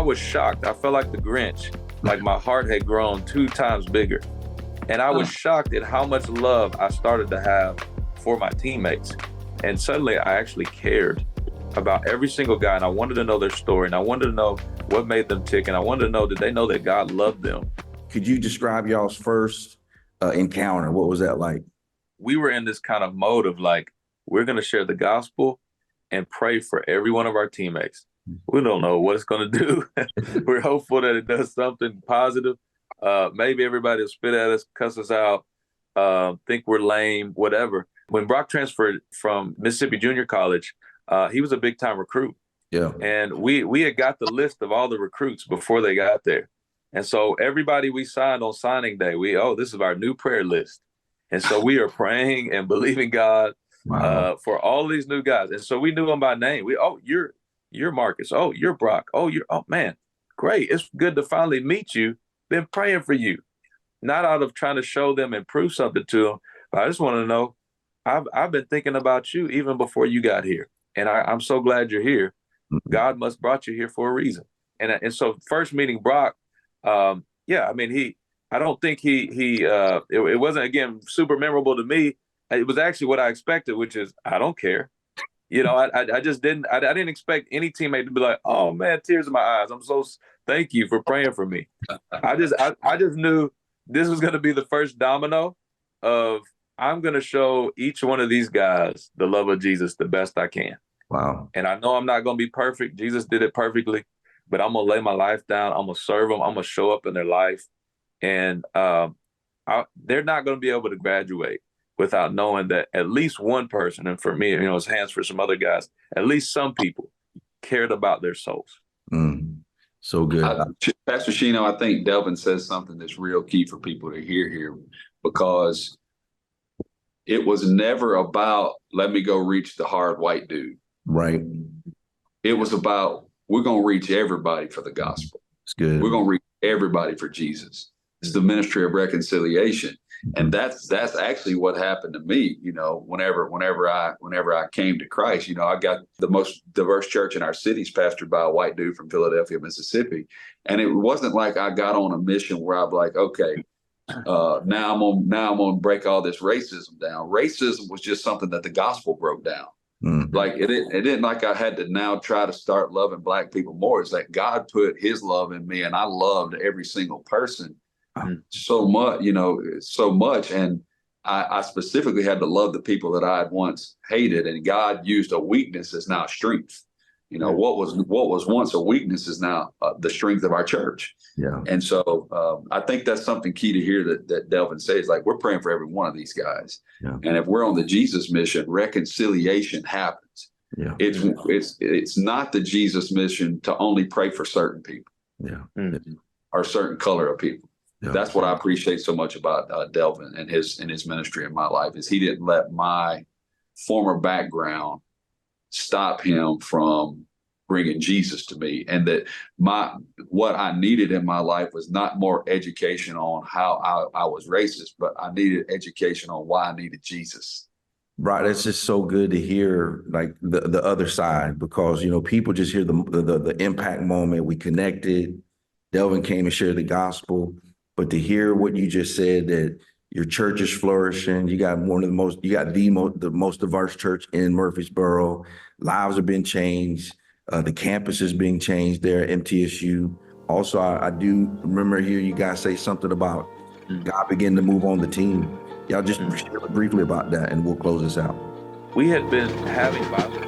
was shocked. I felt like the Grinch, like my heart had grown 2 times bigger. And I was shocked at how much love I started to have for my teammates. And suddenly I actually cared about every single guy, and I wanted to know their story, and I wanted to know what made them tick, and I wanted to know, did they know that God loved them? Could you describe y'all's first encounter? What was that like? We were in this kind of mode of like, we're going to share the gospel and pray for every one of our teammates. We don't know what it's going to do. We're hopeful that it does something positive. Maybe everybody will spit at us, cuss us out, think we're lame, whatever. When Brock transferred from Mississippi Junior College, he was a big time recruit. Yeah. And we had got the list of all the recruits before they got there. And so everybody we signed on signing day, this is our new prayer list. And so we are praying and believing God for all these new guys. And so we knew them by name. You're Marcus. Oh, you're Brock. Oh, man, great. It's good to finally meet you. Been praying for you. Not out of trying to show them and prove something to them, but I just want to know, I've been thinking about you even before you got here. And I'm so glad you're here. God must brought you here for a reason. And so first meeting Brock, I don't think it wasn't, again, super memorable to me. It was actually what I expected, which is, I don't care. I just didn't expect any teammate to be like, oh man, tears in my eyes. Thank you for praying for me. I just knew this was going to be the first domino of, I'm going to show each one of these guys the love of Jesus the best I can. Wow. And I know I'm not going to be perfect. Jesus did it perfectly, but I'm going to lay my life down. I'm going to serve them. I'm going to show up in their life. And they're not going to be able to graduate without knowing that at least one person, and for me, it's hands for some other guys, at least some people cared about their souls. So good. Pastor Shino, I think Delvin says something that's real key for people to hear here, because it was never about, let me go reach the hard white dude. Right. It was about, we're going to reach everybody for the gospel. It's good. We're going to reach everybody for Jesus. It's the ministry of reconciliation. And that's actually what happened to me, whenever I came to Christ. I got the most diverse church in our cities pastored by a white dude from Philadelphia, Mississippi. And it wasn't like I got on a mission where I'm like, okay, now I'm gonna break all this racism down. Racism was just something that the gospel broke down. Like it didn't like I had to now try to start loving Black people more. It's like God put his love in me, and I loved every single person so much. And I specifically had to love the people that I had once hated, and God used a weakness as now strength. What was once a weakness is now the strength of our church. Yeah. And so I think that's something key to hear that Delvin says, like, we're praying for every one of these guys. Yeah. And if we're on the Jesus mission, reconciliation happens. Yeah. It's not the Jesus mission to only pray for certain people. Yeah. Or certain color of people. Yeah. That's what I appreciate so much about Delvin and his ministry in my life, is he didn't let my former background stop him from bringing Jesus to me. And that what I needed in my life was not more education on how I was racist, but I needed education on why I needed Jesus. Right. It's just so good to hear, like, the other side, because, people just hear the impact moment. We connected. Delvin came and shared the gospel. But to hear what you just said, that your church is flourishing, you got the most diverse church in Murfreesboro. Lives are being changed. The campus is being changed there at MTSU. Also, I do remember hearing you guys say something about God beginning to move on the team. Y'all just share briefly about that, and we'll close this out. We had been having Bible